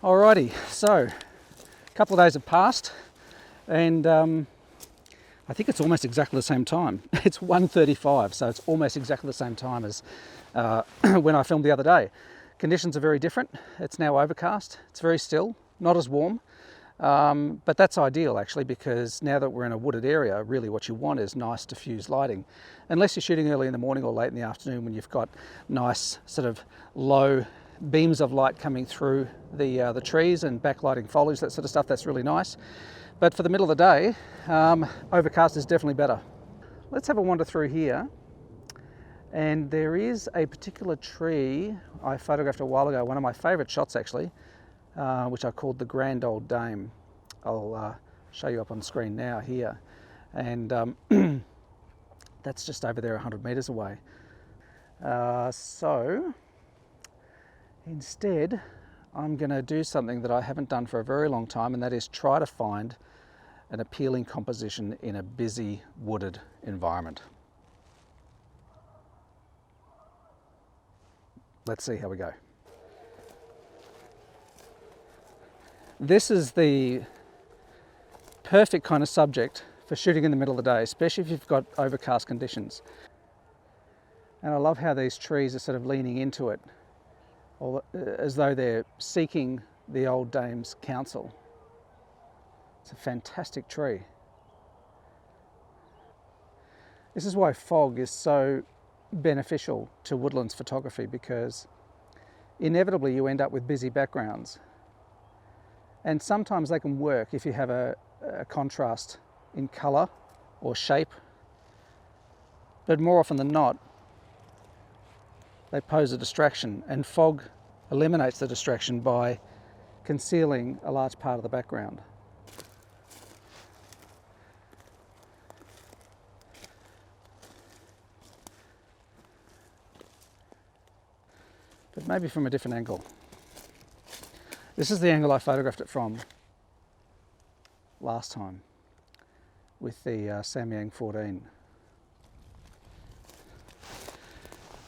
Alrighty, so a couple of days have passed, and I think it's almost exactly the same time. It's 1:35, so it's almost exactly the same time as when I filmed the other day. Conditions are very different. It's now overcast. It's very still, not as warm, but that's ideal actually, because now that we're in a wooded area, really what you want is nice diffused lighting. Unless you're shooting early in the morning or late in the afternoon when you've got nice sort of low beams of light coming through the trees and backlighting foliage, that sort of stuff, that's really nice. But for the middle of the day, overcast is definitely better. Let's have a wander through here. And there is a particular tree I photographed a while ago, one of my favourite shots actually, which I called the Grand Old Dame. I'll show you up on screen now here. And that's just over there 100 metres away. So instead, I'm going to do something that I haven't done for a very long time, and that is try to find an appealing composition in a busy wooded environment. Let's see how we go. This is the perfect kind of subject for shooting in the middle of the day, especially if you've got overcast conditions. And I love how these trees are sort of leaning into it, as though they're seeking the old dame's counsel. It's a fantastic tree. This is why fog is so beneficial to woodlands photography, because inevitably you end up with busy backgrounds. And sometimes they can work if you have a contrast in colour or shape, but more often than not, they pose a distraction, and fog eliminates the distraction by concealing a large part of the background. But maybe from a different angle. This is the angle I photographed it from last time with the Samyang 14.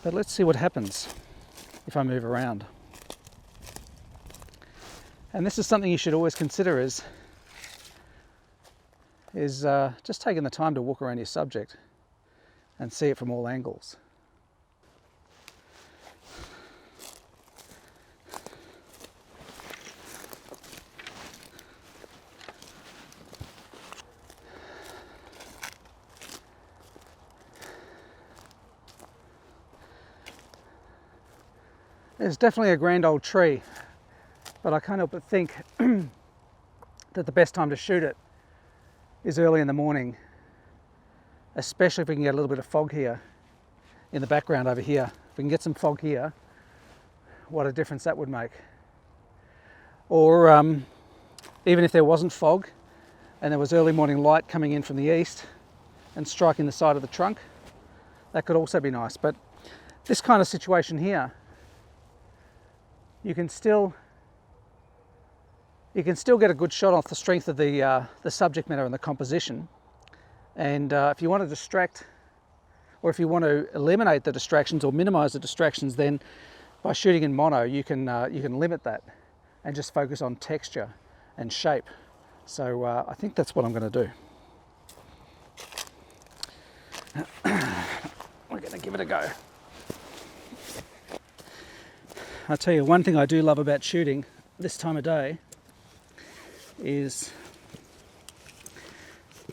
But let's see what happens if I move around. And this is something you should always consider, is just taking the time to walk around your subject and see it from all angles. It's definitely a grand old tree, but I can't help but think that the best time to shoot it is early in the morning, especially if we can get a little bit of fog here in the background over here. If we can get some fog here, what a difference that would make. Or even if there wasn't fog and there was early morning light coming in from the east and striking the side of the trunk, that could also be nice. But this kind of situation here, you can still get a good shot off the strength of the subject matter and the composition. And if you want to distract, or if you want to eliminate the distractions or minimize the distractions, then by shooting in mono, you can limit that and just focus on texture and shape. So I think that's what I'm going to do. We're going to give it a go. I'll tell you, one thing I do love about shooting this time of day is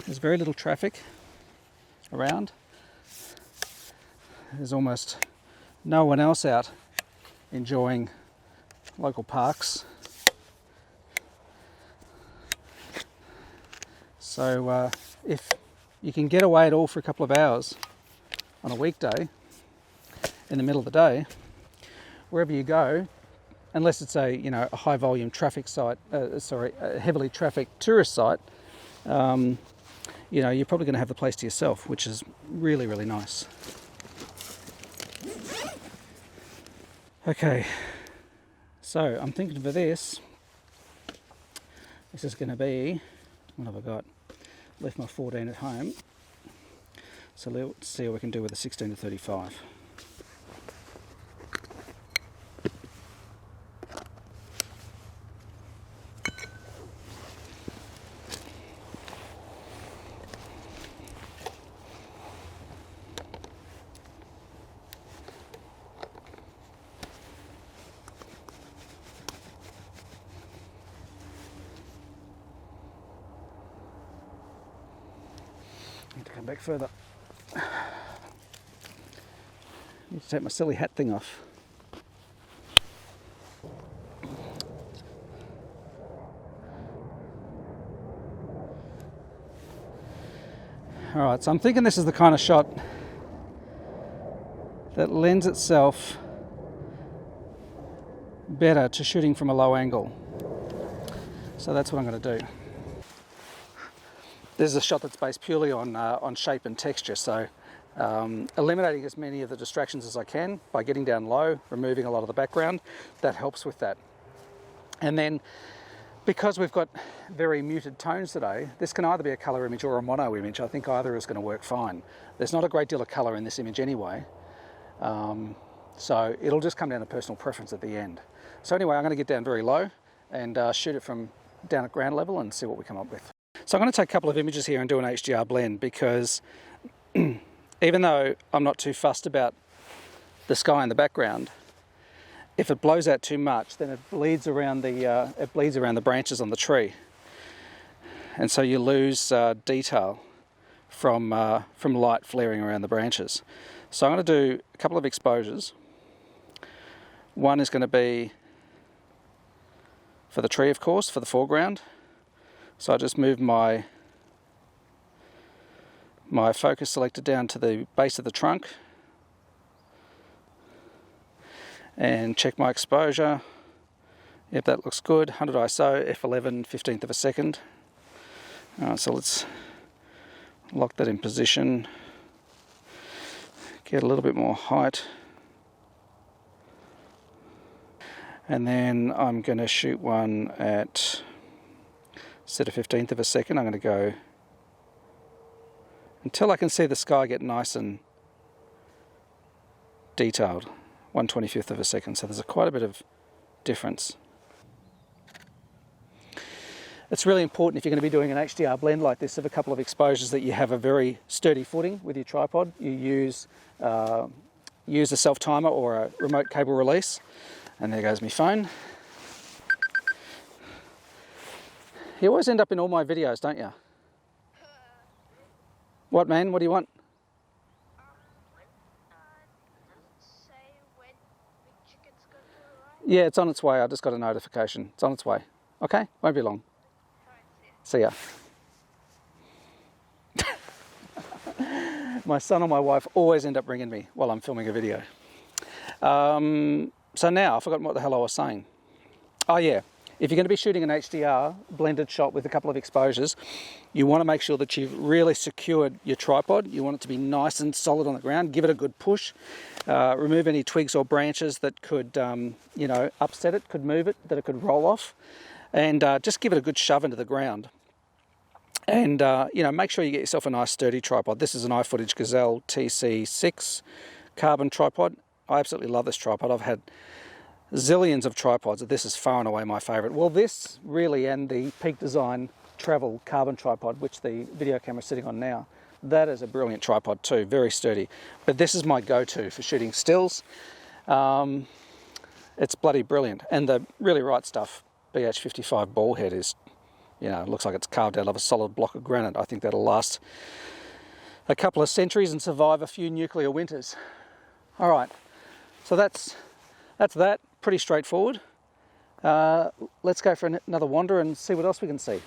there's very little traffic around. There's almost no one else out enjoying local parks. So if you can get away at all for a couple of hours on a weekday in the middle of the day, wherever you go, unless it's a high volume traffic site, a heavily trafficked tourist site, you're probably going to have the place to yourself, which is really, really nice. Okay, so I'm thinking for this is going to be, what have I got? Left my 14 at home, so let's see what we can do with a 16 to 35. back further. Need to take my silly hat thing off. Alright, so I'm thinking this is the kind of shot that lends itself better to shooting from a low angle. So that's what I'm going to do. This is a shot that's based purely on shape and texture, so eliminating as many of the distractions as I can by getting down low, removing a lot of the background, that helps with that. And then, because we've got very muted tones today, this can either be a colour image or a mono image. I think either is going to work fine. There's not a great deal of colour in this image anyway, so it'll just come down to personal preference at the end. So anyway, I'm going to get down very low and shoot it from down at ground level and see what we come up with. So I'm going to take a couple of images here and do an HDR blend, because even though I'm not too fussed about the sky in the background, if it blows out too much, then it bleeds around the branches on the tree, and so you lose detail from light flaring around the branches. So I'm going to do a couple of exposures. One is going to be for the tree, of course, for the foreground. So I just move my focus selector down to the base of the trunk and check my exposure. Yep, that looks good. 100 ISO, f11, 15th of a second. So let's lock that in position. Get a little bit more height. And then I'm going to shoot one at, instead of 15th of a second, I'm going to go until I can see the sky get nice and detailed. 1/25th of a second, so there's quite a bit of difference. It's really important, if you're going to be doing an HDR blend like this of a couple of exposures, that you have a very sturdy footing with your tripod. You use a self-timer or a remote cable release. And there goes my phone. You always end up in all my videos, don't you? What, man? What do you want? Yeah, it's on its way. I just got a notification. It's on its way. Okay, won't be long. See ya. My son or my wife always end up ringing me while I'm filming a video. So now, I've forgotten what the hell I was saying. Oh yeah, if you're going to be shooting an HDR blended shot with a couple of exposures, you want to make sure that you've really secured your tripod. You want it to be nice and solid on the ground. Give it a good push. Remove any twigs or branches that could, upset it, could move it, that it could roll off. And just give it a good shove into the ground. And, make sure you get yourself a nice sturdy tripod. This is an iFootage Gazelle TC6 carbon tripod. I absolutely love this tripod. I've had zillions of tripods. This is far and away my favourite. Well, this really, and the Peak Design Travel carbon tripod, which the video camera is sitting on now, that is a brilliant tripod too, very sturdy. But this is my go-to for shooting stills. It's bloody brilliant. And the really right stuff, BH55 ball head, is, looks like it's carved out of a solid block of granite. I think that'll last a couple of centuries and survive a few nuclear winters. All right. So that's that, pretty straightforward. Let's go for another wander and see what else we can see.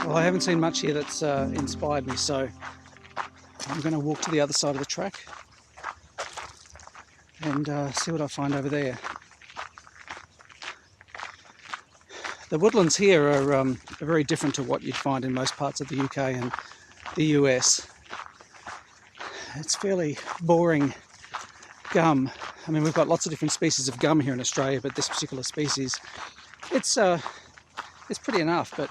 Well, I haven't seen much here that's inspired me, so I'm going to walk to the other side of the track and see what I find over there. The woodlands here are very different to what you'd find in most parts of the UK and the US. It's fairly boring gum. I mean, we've got lots of different species of gum here in Australia, but this particular species, it's pretty enough, but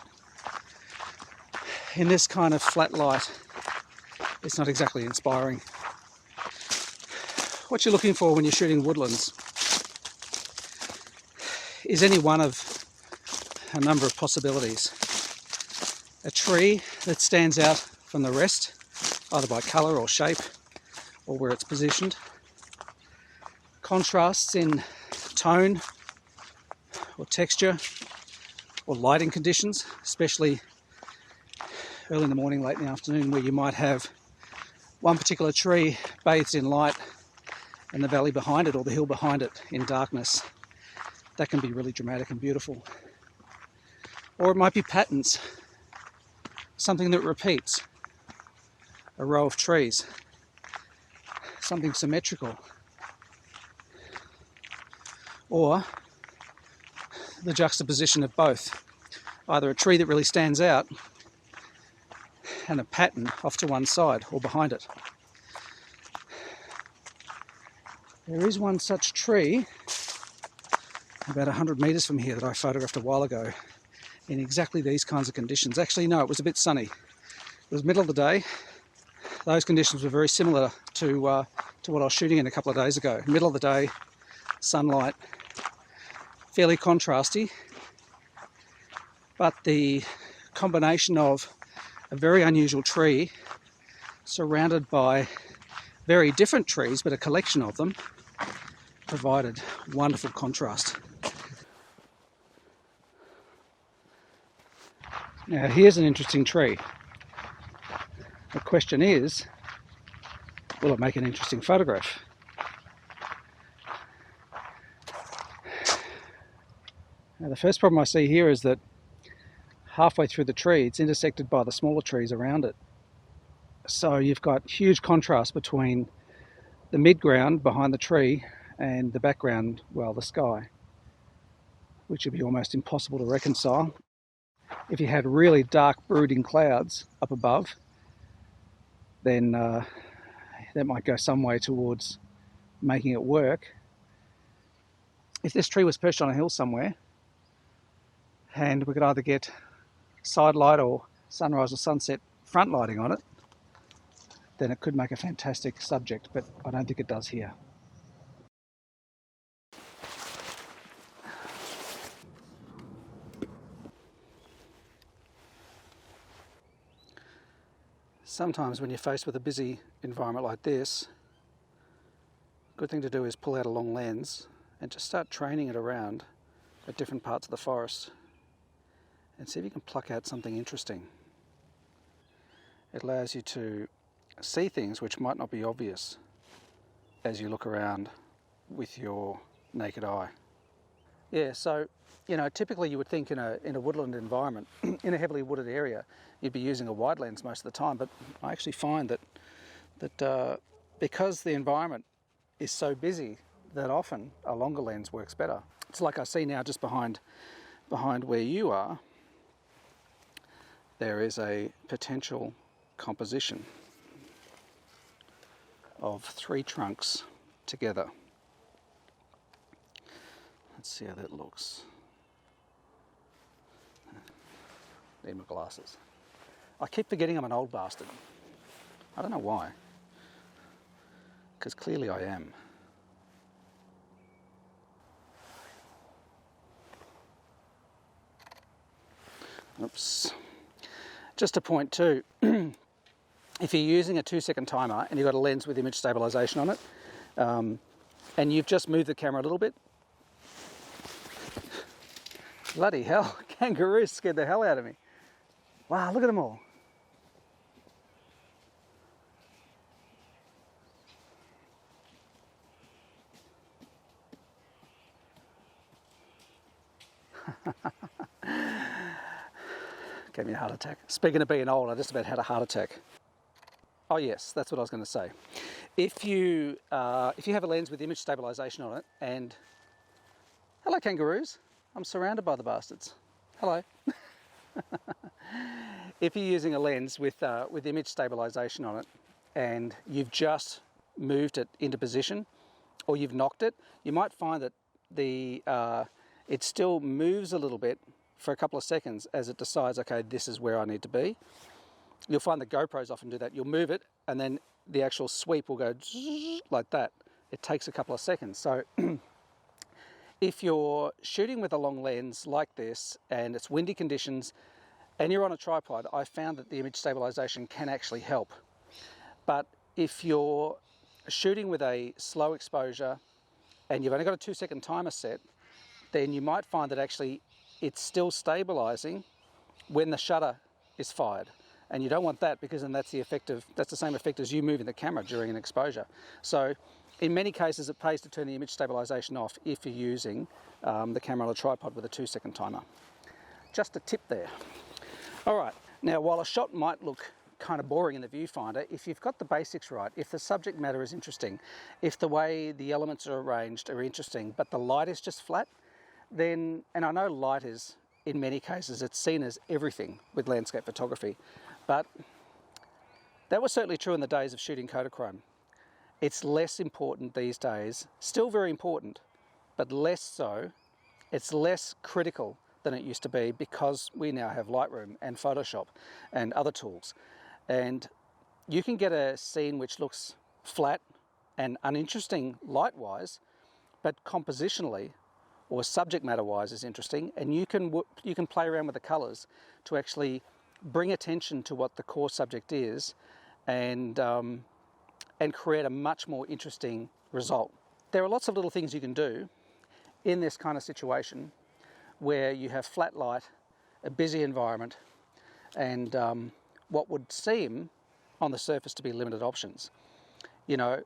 in this kind of flat light, it's not exactly inspiring. What you're looking for when you're shooting woodlands is any one of a number of possibilities. A tree that stands out from the rest, either by colour or shape or where it's positioned. Contrasts in tone or texture or lighting conditions, especially early in the morning, late in the afternoon, where you might have one particular tree bathed in light and the valley behind it or the hill behind it in darkness. That can be really dramatic and beautiful. Or it might be patterns, something that repeats, a row of trees, something symmetrical, or the juxtaposition of both, either a tree that really stands out and a pattern off to one side or behind it. There is one such tree about 100 metres from here that I photographed a while ago in exactly these kinds of conditions. Actually, no, it was a bit sunny. It was middle of the day. Those conditions were very similar to what I was shooting in a couple of days ago. Middle of the day, sunlight, fairly contrasty, but the combination of a very unusual tree surrounded by very different trees, but a collection of them, provided wonderful contrast. Now here's an interesting tree. The question is, will it make an interesting photograph? Now the first problem I see here is that halfway through the tree it's intersected by the smaller trees around it. So you've got huge contrast between the midground behind the tree and the background, well, the sky, which would be almost impossible to reconcile. If you had really dark brooding clouds up above, then that might go some way towards making it work. If this tree was perched on a hill somewhere and we could either get side light or sunrise or sunset front lighting on it, then it could make a fantastic subject, but I don't think it does here. Sometimes when you're faced with a busy environment like this, a good thing to do is pull out a long lens and just start training it around at different parts of the forest and see if you can pluck out something interesting. It allows you to see things which might not be obvious as you look around with your naked eye. Yeah, so typically you would think in a woodland environment, in a heavily wooded area, you'd be using a wide lens most of the time, but I actually find that because the environment is so busy, that often a longer lens works better. It's like I see now just behind where you are, there is a potential composition of 3 trunks together. Let's see how that looks. Need my glasses. I keep forgetting I'm an old bastard. I don't know why. Because clearly I am. Oops. Just a point too. If you're using a 2-second timer and you've got a lens with image stabilization on it, and you've just moved the camera a little bit, bloody hell, kangaroos scared the hell out of me. Wow, look at them all. Gave me a heart attack. Speaking of being old, I just about had a heart attack. Oh yes, that's what I was going to say. If you have a lens with image stabilization on it, and hello kangaroos, I'm surrounded by the bastards. Hello. If you're using a lens with image stabilization on it, and you've just moved it into position, or you've knocked it, you might find that it still moves a little bit for a couple of seconds as it decides, okay, this is where I need to be. You'll find the GoPros often do that. You'll move it and then the actual sweep will go like that. It takes a couple of seconds. So if you're shooting with a long lens like this and it's windy conditions and you're on a tripod, I found that the image stabilization can actually help. But if you're shooting with a slow exposure and you've only got a 2-second timer set, then you might find that actually it's still stabilizing when the shutter is fired. And you don't want that, because then that's the same effect as you moving the camera during an exposure. So in many cases it pays to turn the image stabilization off if you're using the camera on a tripod with a 2-second timer. Just a tip there. All right, now while a shot might look kind of boring in the viewfinder, if you've got the basics right, if the subject matter is interesting, if the way the elements are arranged are interesting, but the light is just flat, then, and I know light is, in many cases, it's seen as everything with landscape photography, but that was certainly true in the days of shooting Kodachrome. It's less important these days, still very important, but less so. It's less critical than it used to be because we now have Lightroom and Photoshop and other tools. And you can get a scene which looks flat and uninteresting light-wise, but compositionally or subject matter-wise is interesting, and you can play around with the colours to actually bring attention to what the core subject is, and create a much more interesting result. There are lots of little things you can do in this kind of situation where you have flat light, a busy environment, and what would seem on the surface to be limited options. You know,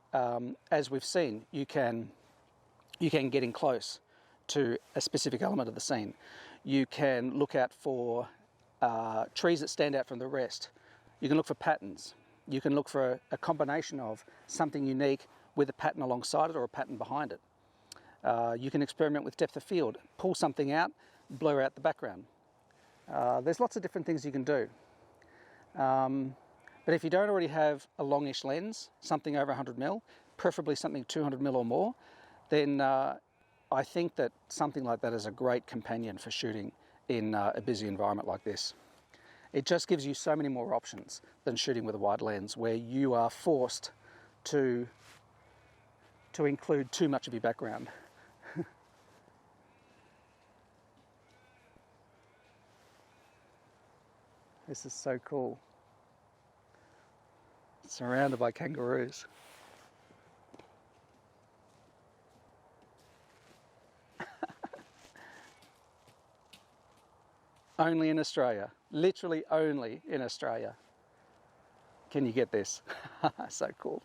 as we've seen, you can get in close to a specific element of the scene. You can look out for trees that stand out from the rest. You can look for patterns. You can look for a combination of something unique with a pattern alongside it or a pattern behind it. You can experiment with depth of field, pull something out, blur out the background. There's lots of different things you can do. But if you don't already have a longish lens, something over 100mm, preferably something 200mm or more, then I think that something like that is a great companion for shooting in a busy environment like this. It just gives you so many more options than shooting with a wide lens, where you are forced to include too much of your background. This is so cool. Surrounded by kangaroos. Only in Australia, literally only in Australia can you get this. So cool.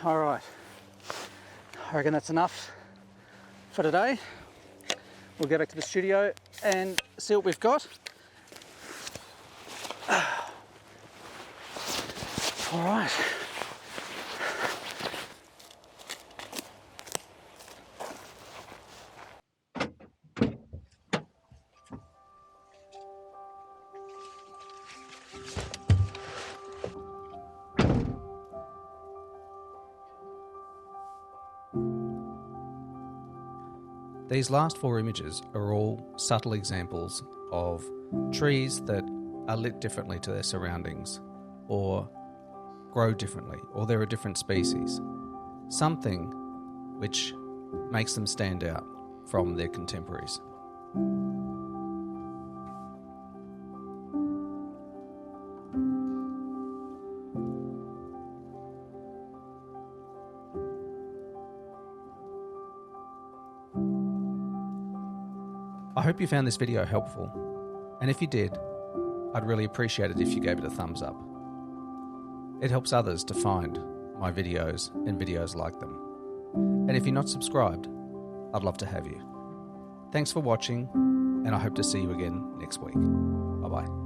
All right, I reckon that's enough for today. We'll go back to the studio and see what we've got. All right. These last 4 images are all subtle examples of trees that are lit differently to their surroundings, or grow differently, or they're a different species. Something which makes them stand out from their contemporaries. I hope you found this video helpful, and if you did, I'd really appreciate it if you gave it a thumbs up. It helps others to find my videos and videos like them. And if you're not subscribed, I'd love to have you. Thanks for watching, and I hope to see you again next week. Bye-bye.